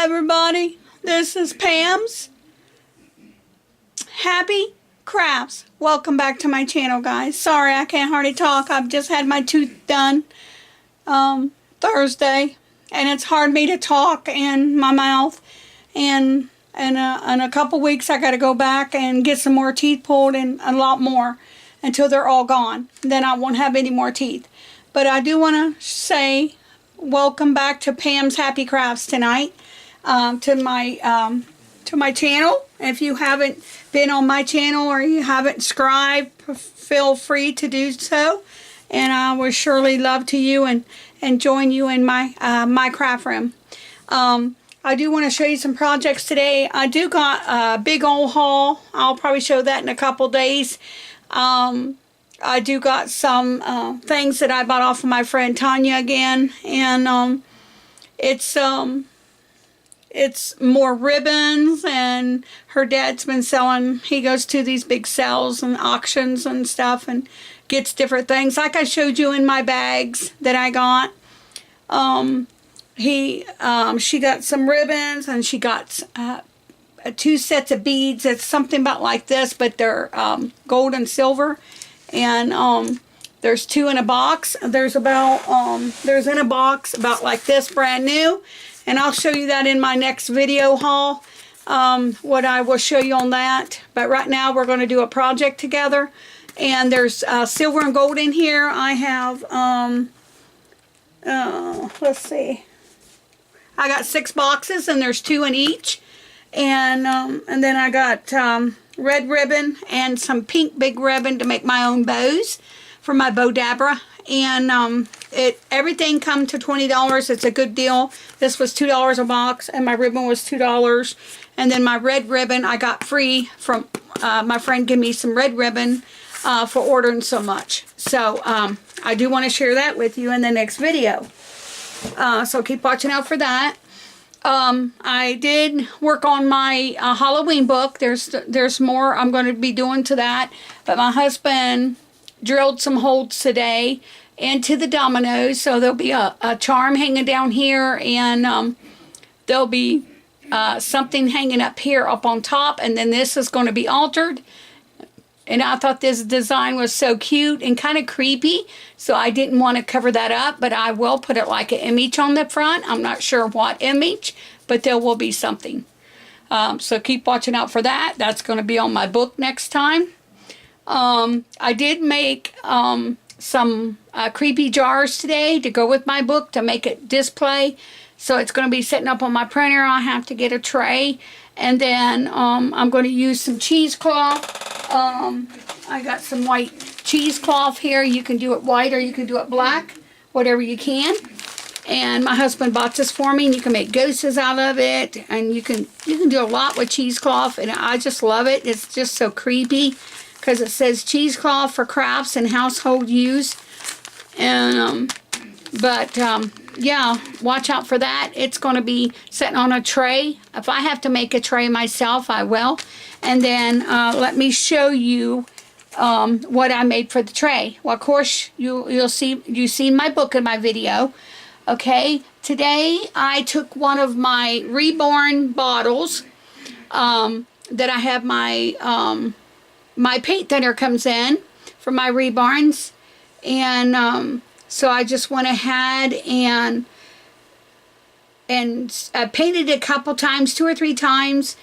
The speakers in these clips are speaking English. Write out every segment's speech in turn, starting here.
everybody, this is Pam's Happy Crafts. Welcome back to my channel, guys. Sorry I can't hardly talk. I've just had my tooth done Thursday, and it's hard me to talk in my mouth, and in a couple weeks I got to go back and get some more teeth pulled, and a lot more until they're all gone. Then I won't have any more teeth. But I do want to say welcome back to Pam's Happy Crafts tonight, to my channel. If you haven't been on my channel or you haven't subscribed, feel free to do so, and I will surely love to you and join you in my my craft room. I do want to show you some projects today. I do got a big old haul. I'll probably show that in a couple days. I do got some things that I bought off of my friend Tanya again, and it's more ribbons, and her dad's been selling. He goes to these big sales and auctions and stuff and gets different things like I showed you in my bags that I got. She got some ribbons, and she got 2 sets of beads. It's something about like this, but they're gold and silver. And there's 2 in a box. There's in a box about like this, brand new. And I'll show you that in my next video haul, what I will show you on that. But right now we're going to do a project together. And there's silver and gold in here. I have, let's see. I got 6 boxes, and there's 2 in each. And then I got red ribbon and some pink big ribbon to make my own bows for my bow dabra. And everything come to $20. It's a good deal. This was $2 a box, and my ribbon was $2. And then my red ribbon I got free from my friend. Gave me some red ribbon for ordering so much. So I do want to share that with you in the next video. So keep watching out for that. I did work on my Halloween book. There's more I'm going to be doing to that. But my husband drilled some holes today into the dominoes, so there'll be a charm hanging down here, and there'll be something hanging up here up on top, and then this is going to be altered. And I thought this design was so cute and kind of creepy, so I didn't want to cover that up, but I will put it like an image on the front. I'm not sure what image, but there will be something. So keep watching out for that. That's going to be on my book next time. I did make some creepy jars today to go with my book to make it display. So it's going to be sitting up on my printer. I have to get a tray. And then I'm going to use some cheesecloth. I got some white cheesecloth here. You can do it white or you can do it black, whatever you can. And my husband bought this for me, and you can make ghosts out of it, and you can do a lot with cheesecloth, and I just love it. It's just so creepy because it says cheesecloth for crafts and household use. And yeah, watch out for that. It's going to be sitting on a tray. If I have to make a tray myself, I will. And then let me show you what I made for the tray. Well, of course, you've seen my book in my video. Okay, today I took one of my Reborn bottles that I have my my paint thinner comes in for my Reborns, and so I just went ahead and painted it a couple times, 2 or 3 times,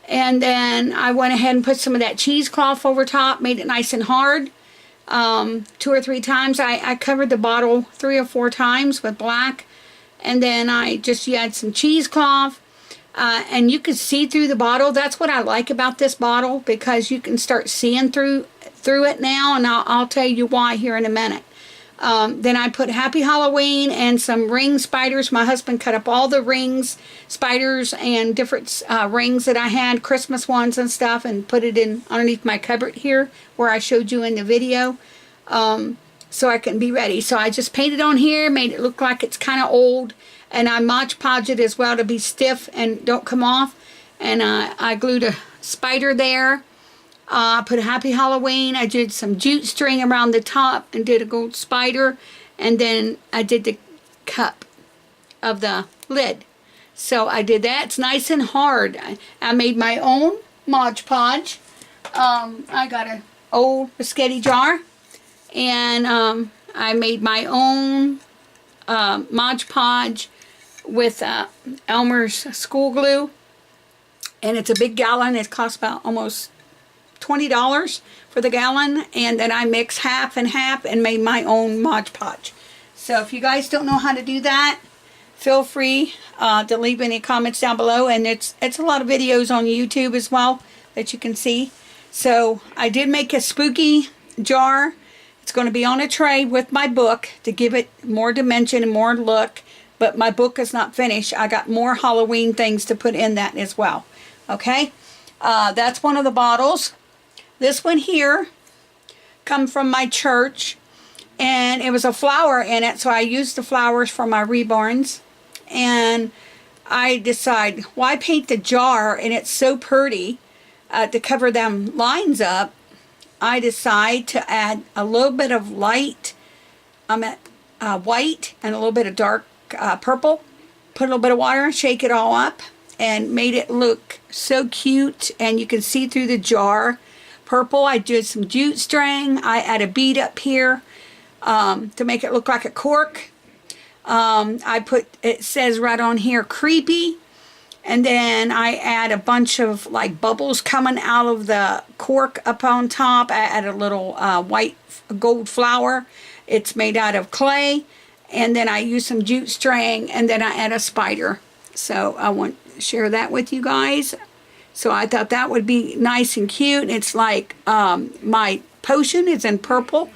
and then I went ahead and put some of that cheesecloth over top, made it nice and hard. 2 or 3 times. I covered the bottle 3 or 4 times with black, and then I just had some cheesecloth, and you could see through the bottle. That's what I like about this bottle, because you can start seeing through it now, and I'll tell you why here in a minute. Then I put Happy Halloween and some ring spiders. My husband cut up all the rings, spiders, and different rings that I had, Christmas ones and stuff, and put it in underneath my cupboard here where I showed you in the video, so I can be ready. So I just painted on here, made it look like it's kind of old, and I Mod Podged it as well to be stiff and don't come off. And I glued a spider there. I put a Happy Halloween. I did some jute string around the top and did a gold spider. And then I did the cup of the lid. So I did that. It's nice and hard. I made my own Mod Podge. I got an old biscotti jar, and I made my own Mod Podge with Elmer's school glue, and it's a big gallon. It costs about almost $20 for the gallon, and then I mix half and half and made my own Mod Podge. So if you guys don't know how to do that, feel free to leave any comments down below, and it's a lot of videos on YouTube as well that you can see. So I did make a spooky jar. It's going to be on a tray with my book to give it more dimension and more look, but my book is not finished. I got more Halloween things to put in that as well. Okay, that's one of the bottles. This one here come from my church, and it was a flower in it, so I used the flowers for my reborns. And I decide, why paint the jar, and it's so pretty, to cover them lines up. I decide to add a little bit of light, white, and a little bit of dark purple. Put a little bit of water, shake it all up, and made it look so cute, and you can see through the jar. Purple, I did some jute string. I add a bead up here to make it look like a cork. I put, it says right on here, creepy. And then I add a bunch of like bubbles coming out of the cork up on top. I add a little white gold flower. It's made out of clay. And then I use some jute string, and then I add a spider. So I want to share that with you guys. So I thought that would be nice and cute. It's like my potion is in purple,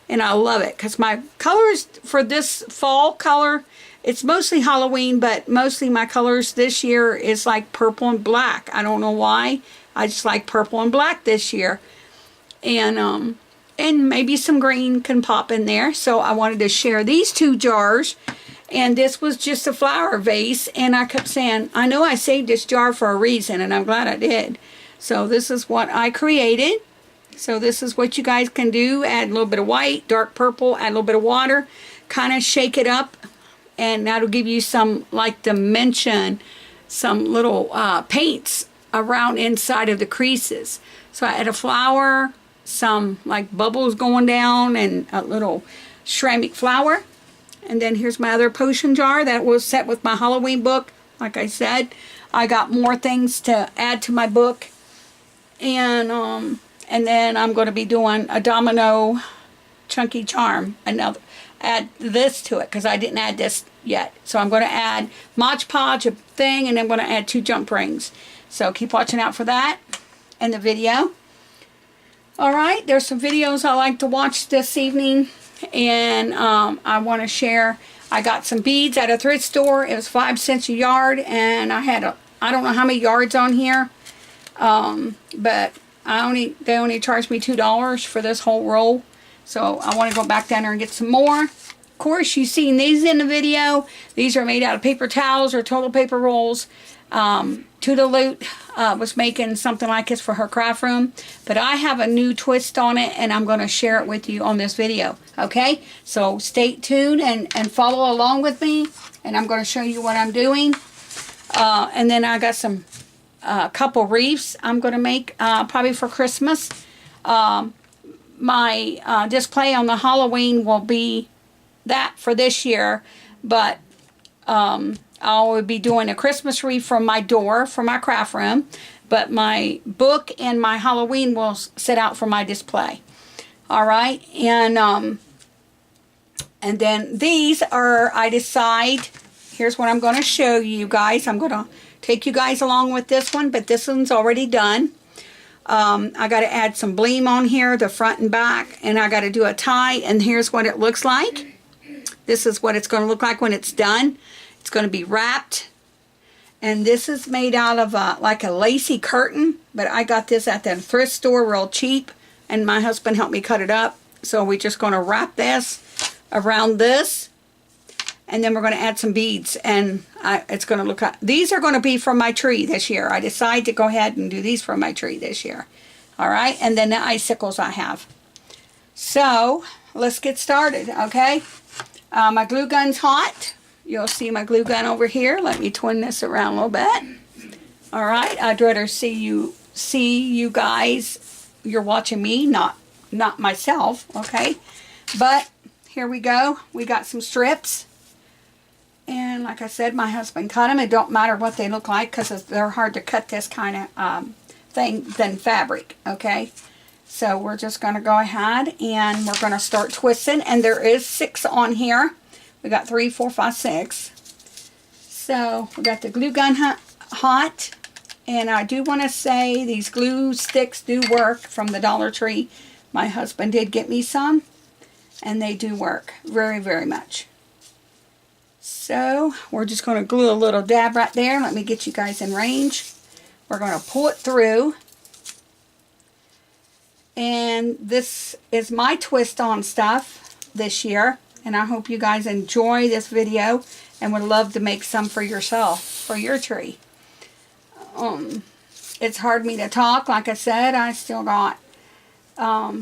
and I love it because my colors for this fall color, it's mostly Halloween, but mostly my colors this year is like purple and black. I don't know why. I just like purple and black this year. And maybe some green can pop in there. So I wanted to share these two jars. And this was just a flower vase. And I kept saying, I know I saved this jar for a reason, and I'm glad I did. So this is what I created. So this is what you guys can do. Add a little bit of white, dark purple, add a little bit of water. Kind of shake it up. And that'll give you some like dimension, some little paints around inside of the creases. So I add a flower, some like bubbles going down, and a little ceramic flower. And then here's my other potion jar that was set with my Halloween book. Like I said, I got more things to add to my book. And then I'm going to be doing a domino chunky charm. Another. Add this to it because I didn't add this yet. So I'm going to add Mod Podge, a thing, and I'm going to add 2 jump rings. So keep watching out for that in the video. Alright, there's some videos I like to watch this evening, and I want to share. I got some beads at a thrift store. It was 5 cents a yard, and I had I don't know how many yards on here, but they only charged me $2 for this whole roll. So I want to go back down there and get some more. Of course, you've seen these in the video. These are made out of paper towels or toilet paper rolls. Tuda Loot was making something like this for her craft room. But I have a new twist on it, and I'm going to share it with you on this video. Okay? So stay tuned and follow along with me. And I'm going to show you what I'm doing. And then I got some couple wreaths I'm going to make probably for Christmas. My display on the Halloween will be that for this year, but I will be doing a Christmas wreath from my door for my craft room, but my book and my Halloween will sit out for my display. Alright, and then these are, I decide, here's what I'm going to show you guys. I'm going to take you guys along with this one, but this one's already done. I got to add some bling on here, the front and back, and I got to do a tie, and here's what it looks like. This is what it's going to look like when it's done. It's going to be wrapped, and this is made out of like a lacy curtain, but I got this at the thrift store real cheap, and my husband helped me cut it up. So we're just going to wrap this around this, and then we're going to add some beads, and it's going to look like, these are going to be from my tree this year. I decided to go ahead and do these from my tree this year. Alright, and then the icicles I have. So, let's get started, okay? My glue gun's hot. you'll see my glue gun over here. Let me twin this around a little bit. All right, I'd rather see you guys. You're watching me, not myself, okay? But here we go. We got some strips. And like I said, my husband cut them. It don't matter what they look like because they're hard to cut this kind of thing than fabric, okay? So we're just going to go ahead and we're going to start twisting. And there is 6 on here. We got 3, 4, 5, 6. So we got the glue gun hot. And I do want to say these glue sticks do work from the Dollar Tree. My husband did get me some. And they do work very, very much. So we're just going to glue a little dab right there. Let me get you guys in range. We're going to pull it through. And this is my twist on stuff this year. And I hope you guys enjoy this video and would love to make some for yourself, for your tree. It's hard for me to talk. Like I said, I still got,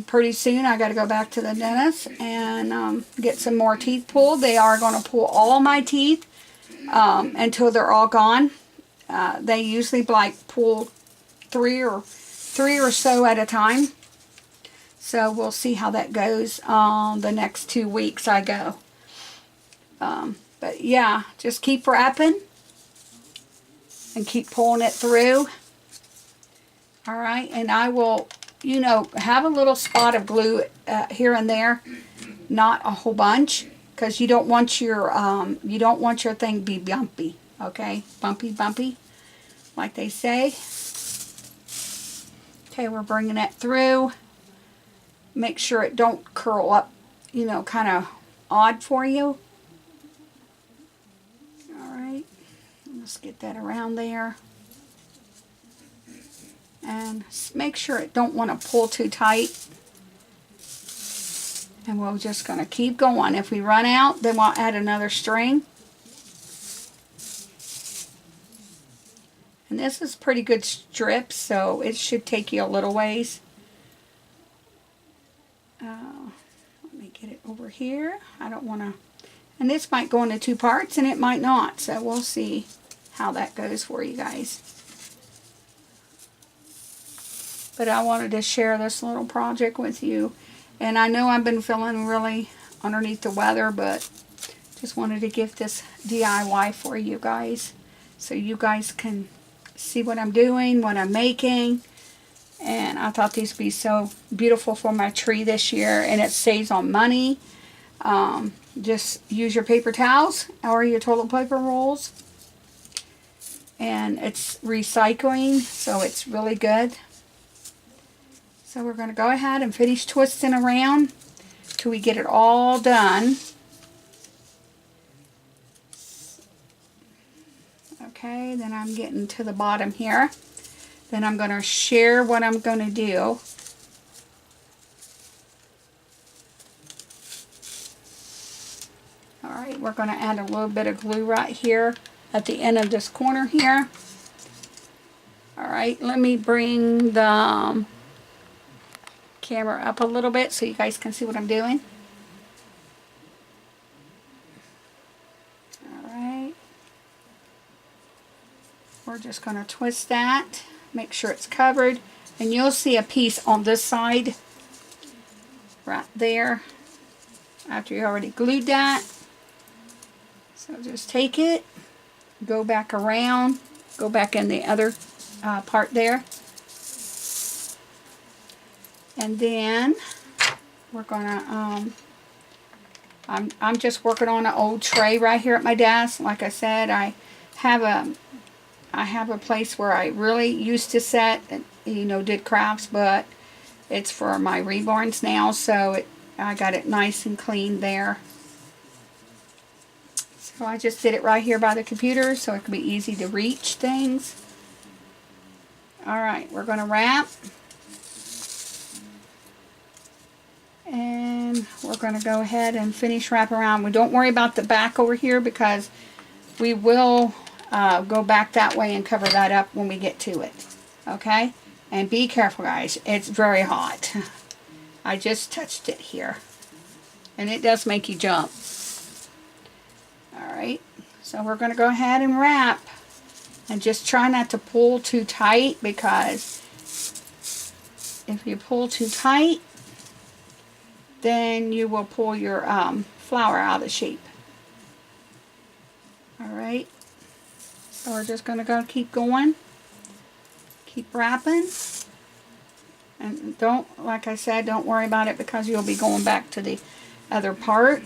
pretty soon I got to go back to the dentist and get some more teeth pulled. They are going to pull all my teeth until they're all gone. They usually like pull three or so at a time. So we'll see how that goes the next 2 weeks I go. But yeah, just keep wrapping and keep pulling it through. All right, and I will, you know, have a little spot of glue here and there, not a whole bunch, because you don't want your thing to be bumpy. Okay, bumpy, like they say. Okay, we're bringing it through. Make sure it don't curl up, you know, kind of odd for you. All right, let's get that around there. And make sure it don't want to pull too tight. And we're just going to keep going. If we run out, then we'll add another string. And this is pretty good strips, so it should take you a little ways. Let me get it over here. I don't want to... And this might go into 2 parts, and it might not. So we'll see how that goes for you guys. But I wanted to share this little project with you. And I know I've been feeling really underneath the weather, but just wanted to give this DIY for you guys. So you guys can see what I'm doing, what I'm making. And I thought these would be so beautiful for my tree this year. And it saves on money. Just use your paper towels or your toilet paper rolls. And it's recycling, so it's really good. So we're going to go ahead and finish twisting around till we get it all done. Okay, then I'm getting to the bottom here. Then I'm going to share what I'm going to do. Alright, we're going to add a little bit of glue right here at the end of this corner here. Alright, let me bring the camera up a little bit so you guys can see what I'm doing. Alright. We're just going to twist that. Make sure it's covered. And you'll see a piece on this side. Right there. After you already glued that. So just take it. Go back around. Go back in the other part there. And then we're gonna I'm just working on an old tray right here at my desk. Like I said, I have a place where I really used to set and, you know, did crafts, but it's for my reborns now, so I got it nice and clean there. So I just did it right here by the computer so it can be easy to reach things. Alright, we're gonna wrap. And we're going to go ahead and finish wrap around. We don't worry about the back over here because we will go back that way and cover that up when we get to it. Okay? And be careful, guys. It's very hot. I just touched it here. And it does make you jump. Alright. So we're going to go ahead and wrap. And just try not to pull too tight, because if you pull too tight, then you will pull your flower out of shape. Alright, so we're just going to keep going. Keep wrapping. And don't, like I said, don't worry about it, because you'll be going back to the other part.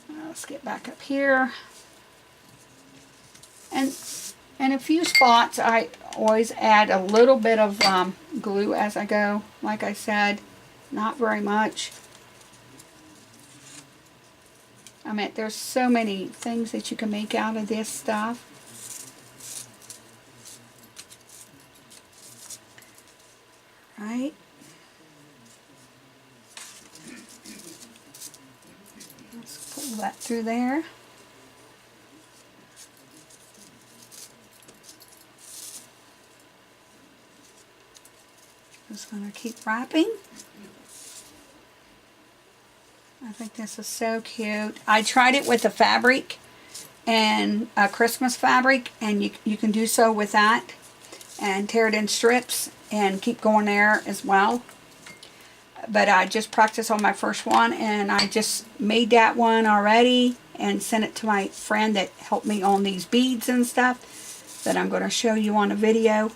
Let's get back up here. And in a few spots, I always add a little bit of glue as I go. Like I said, not very much. I mean, there's so many things that you can make out of this stuff. Right? Let's pull that through there. Just going to keep wrapping. I think this is so cute. I tried it with a fabric, and a Christmas fabric, and you can do so with that, and tear it in strips and keep going there as well. But I just practiced on my first one, and I just made that one already and sent it to my friend that helped me on these beads and stuff that I'm going to show you on a video.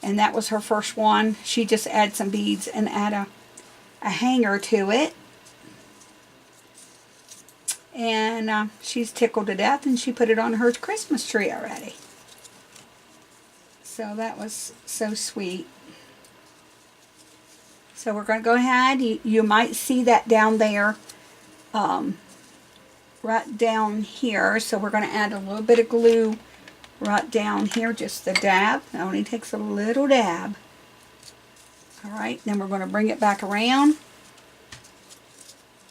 And that was her first one. She just added some beads and add a hanger to it. And she's tickled to death, and she put it on her Christmas tree already. So that was so sweet. So we're going to go ahead. You might see that down there, right down here. So we're going to add a little bit of glue right down here, just a dab. It only takes a little dab. Alright, then we're going to bring it back around.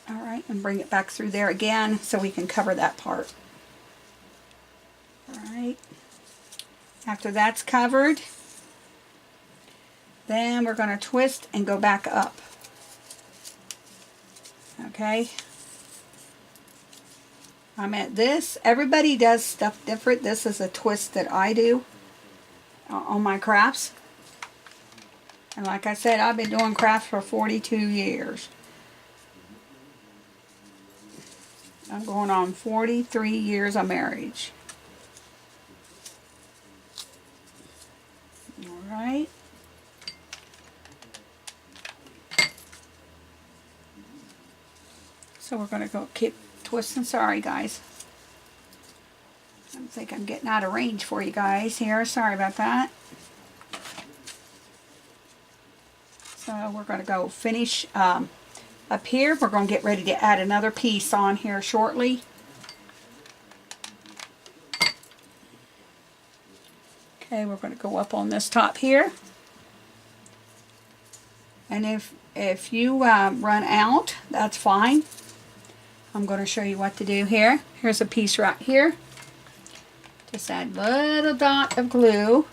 Alright, and bring it back through there again so we can cover that part. Alright, after that's covered, then we're going to twist and go back up. Okay. I'm at this. Everybody does stuff different. This is a twist that I do on my crafts. And like I said, I've been doing crafts for 42 years. I'm going on 43 years of marriage. Alright. So we're going to go keep twisting. Sorry guys. I think I'm getting out of range for you guys here. Sorry about that. So we're going to go finish up here. We're going to get ready to add another piece on here shortly. Okay, we're going to go up on this top here. And if you run out, that's fine. I'm going to show you what to do here. Here's a piece right here. Just add a little dot of glue.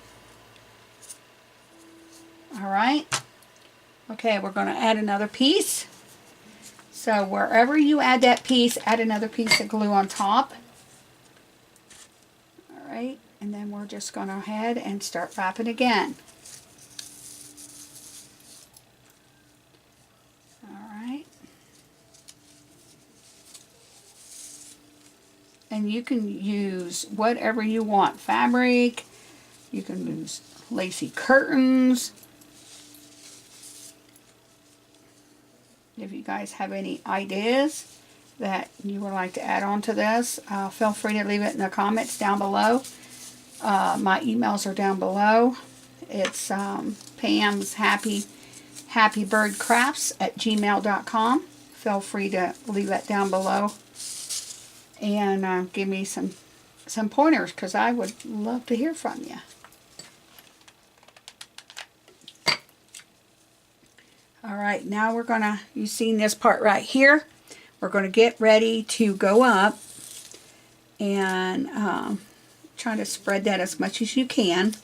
Alright. Okay, we're going to add another piece. So wherever you add that piece, add another piece of glue on top. Alright, and then we're just going to go ahead and start wrapping again. Alright. And you can use whatever you want. Fabric, you can use lacy curtains. If you guys have any ideas that you would like to add on to this, feel free to leave it in the comments down below. My emails are down below. It's pam'shappybirdscrafts at gmail.com. Feel free to leave that down below. And give me some pointers, because I would love to hear from you. Alright, now we're going to, you've seen this part right here. We're going to get ready to go up and try to spread that as much as you can.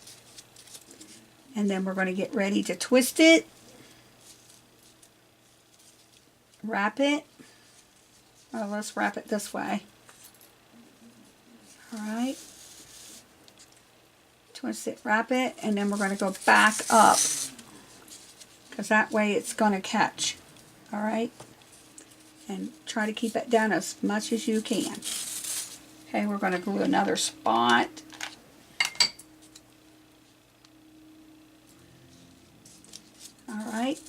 And then we're going to get ready to twist it, wrap it, Well, let's wrap it this way. All right. Twist it, wrap it, and then we're going to go back up, because that way it's going to catch. All right. And try to keep it down as much as you can. Okay, we're going to glue another spot. All right.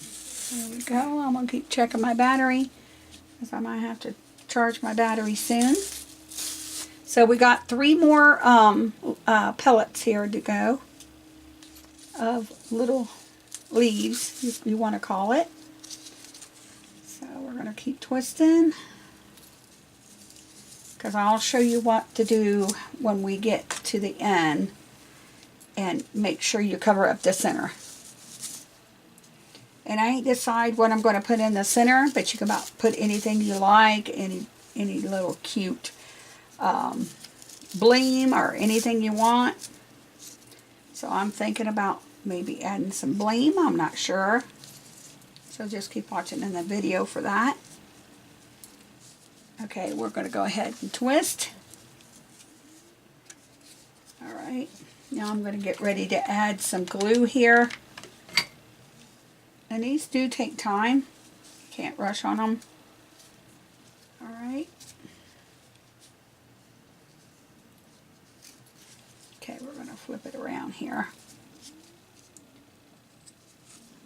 There we go. I'm going to keep checking my battery, because I might have to charge my battery soon. So we got 3 more pellets here to go of little leaves, if you want to call it. So we're going to keep twisting, because I'll show you what to do when we get to the end, and make sure you cover up the center. And I ain't decide what I'm going to put in the center, but you can about put anything you like, any little cute bling or anything you want. So I'm thinking about maybe adding some bling. I'm not sure. So just keep watching in the video for that. Okay, we're going to go ahead and twist. Alright, now I'm going to get ready to add some glue here. And these do take time. You can't rush on them. Alright. Okay, we're going to flip it around here.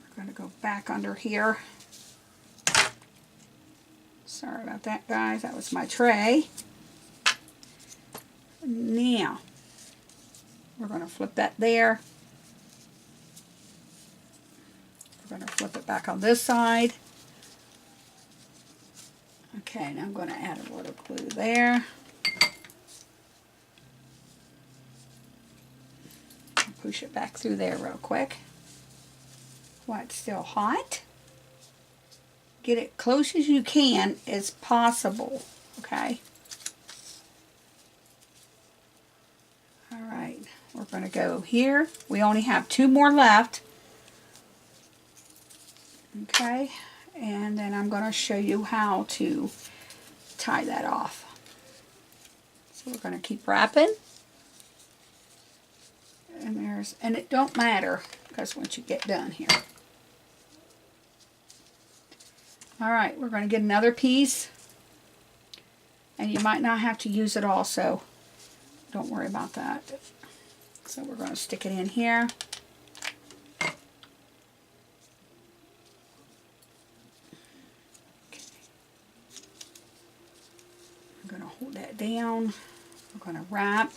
We're going to go back under here. Sorry about that, guys. That was my tray. Now, we're going to flip that there. We're going to flip it back on this side. Okay, now I'm going to add a little glue there. Push it back through there real quick while it's still hot. Get it close as you can as possible, okay? Alright, we're going to go here. We only have 2 more left. Okay, and then I'm going to show you how to tie that off. So we're going to keep wrapping. And it don't matter, because once you get done here. Alright, we're going to get another piece. And you might not have to use it all, so don't worry about that. So we're going to stick it in here. Okay. I'm going to hold that down. We're going to wrap.